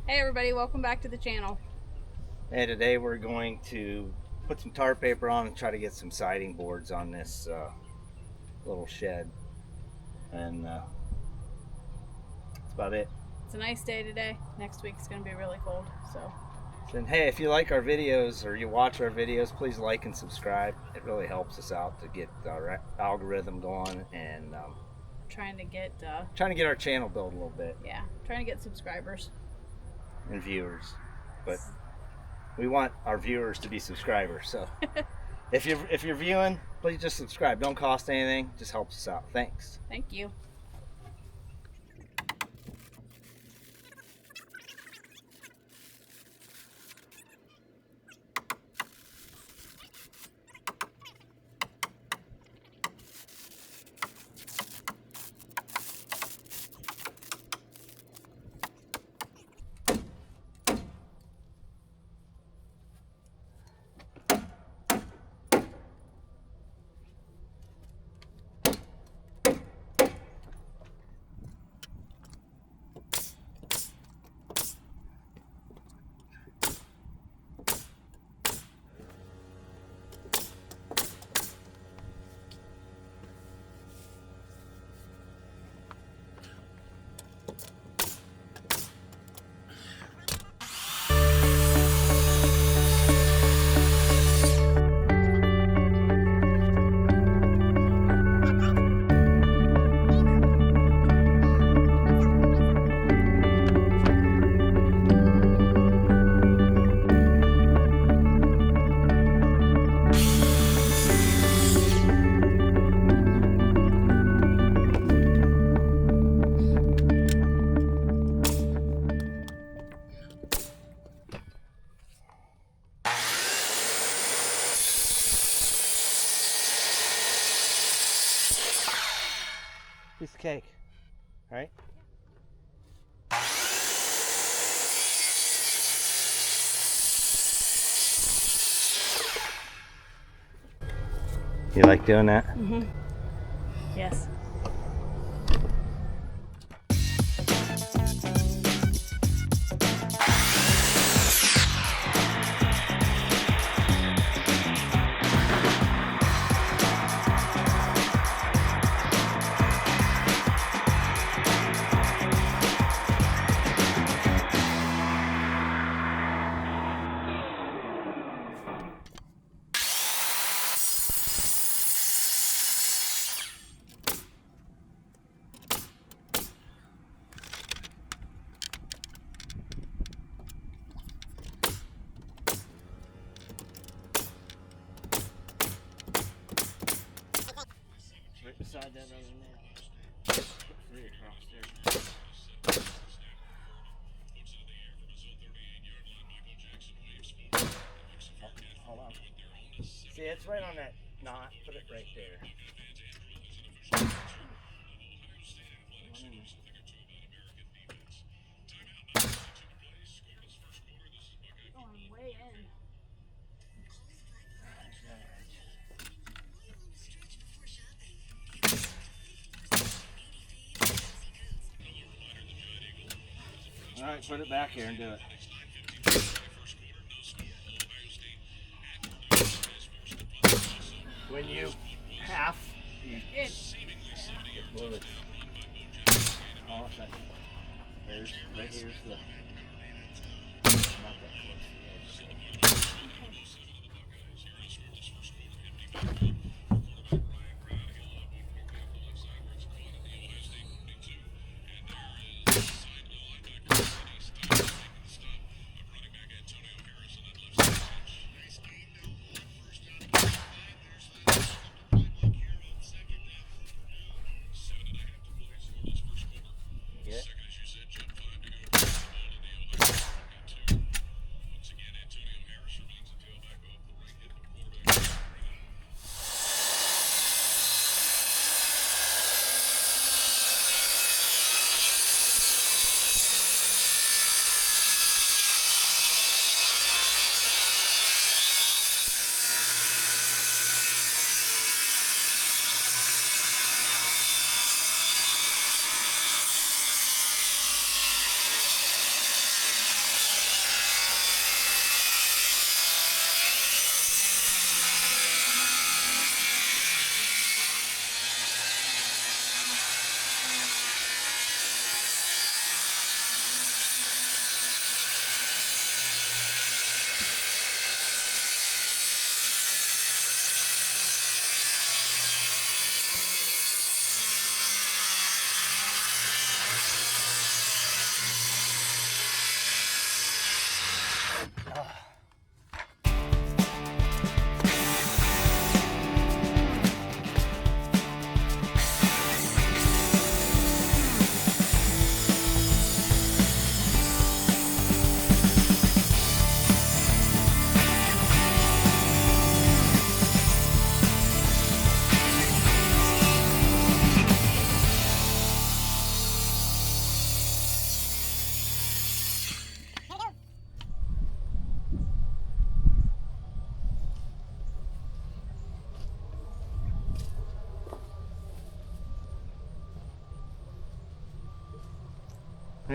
Hey everybody, welcome back to the channel. And today we're going to put some tar paper on and try to get some siding boards on this little shed. And that's about it. It's a nice day today. Next week's going to be really cold, so. And hey, if you like our videos or you watch our videos, please like and subscribe. It really helps us out to get our algorithm going and trying to get our channel built a little bit. Yeah, trying to get subscribers and viewers. But we want our viewers to be subscribers, so if you're viewing, please just subscribe. Don't cost anything, just helps us out. Thanks. Thank you. Piece of cake, right? You like doing that? Mm-hmm. Yes. Right beside that other nail. Put 3 across there. Hold on. See, it's right on that knot. Put it right there. Going way in. All right, put it back here and do it. When you half, you blow it. Oh, that's right here's the. Not that close. Get it?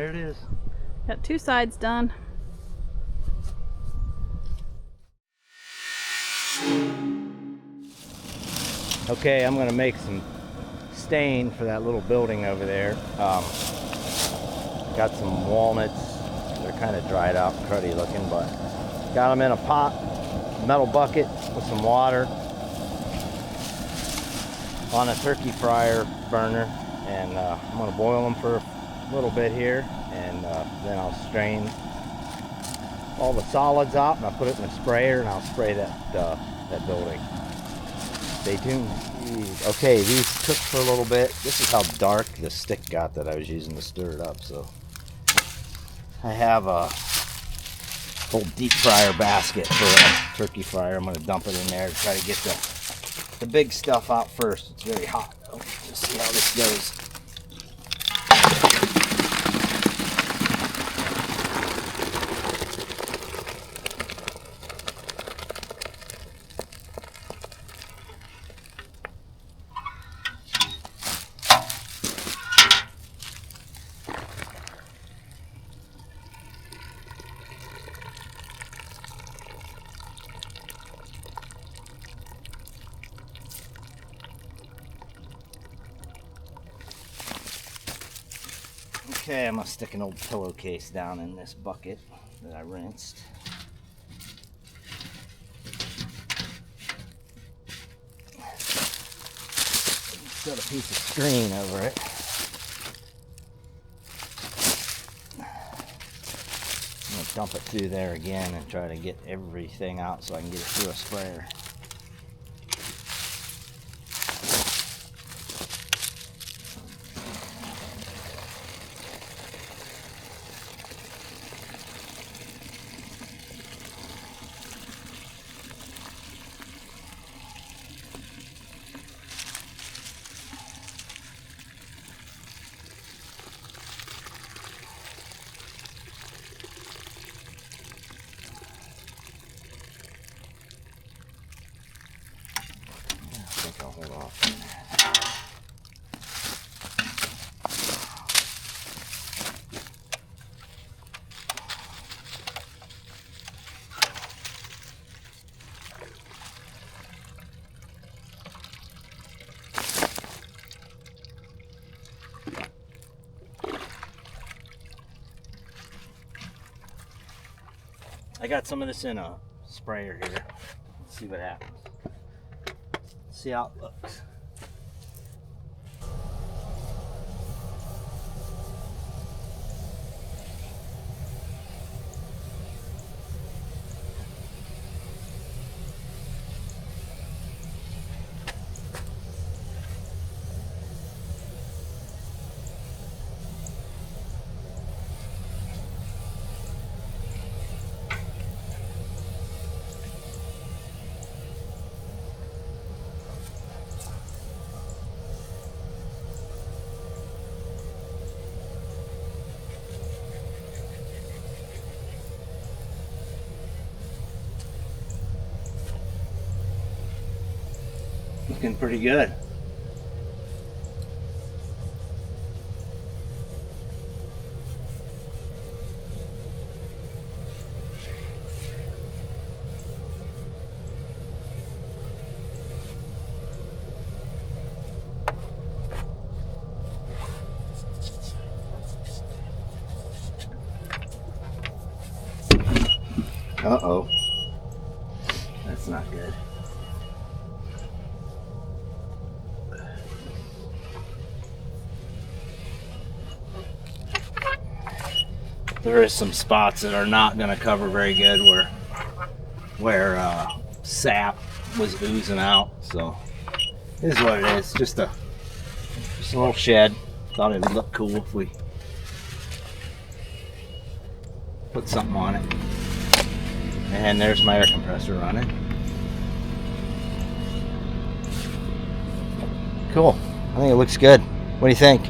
There it is. Got 2 sides done. Okay, I'm gonna make some stain for that little building over there. Got some walnuts. They're kind of dried out, cruddy looking, but got them in a pot, metal bucket with some water on a turkey fryer burner, and I'm gonna boil them for a little bit here, and then I'll strain all the solids out, and I'll put it in a sprayer, and I'll spray that building. Stay tuned. Okay, these cooked for a little bit. This is how dark the stick got that I was using to stir it up. So I have a whole deep fryer basket for a turkey fryer. I'm going to dump it in there to try to get the big stuff out first. It's very hot. Let's see how this goes. Okay, I'm going to stick an old pillowcase down in this bucket that I rinsed. Set a piece of screen over it. I'm going to dump it through there again and try to get everything out so I can get it through a sprayer. I'll hold off on that. I got some of this in a sprayer here. Let's see what happens. See how it looks. Looking pretty good. Uh-oh. That's not good. There is some spots that are not going to cover very good where sap was oozing out. So this is what it is. Just a little shed. Thought it would look cool if we put something on it. And there's my air compressor running. Cool. I think it looks good. What do you think?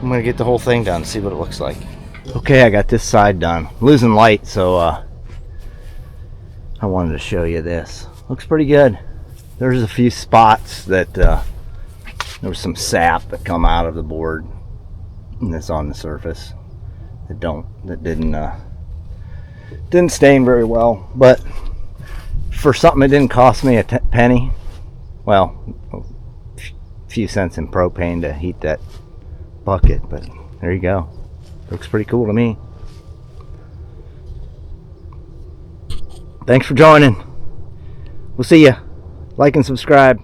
I'm gonna get the whole thing done, see what it looks like. Okay, I got this side done. I'm losing light, so I wanted to show you this. Looks pretty good. There's a few spots that there was some sap that come out of the board. that's on the surface that didn't stain very well. But for something that didn't cost me a penny, well, a few cents in propane to heat that bucket, but there you go. Looks pretty cool to me. Thanks for joining. We'll see ya. Like and subscribe.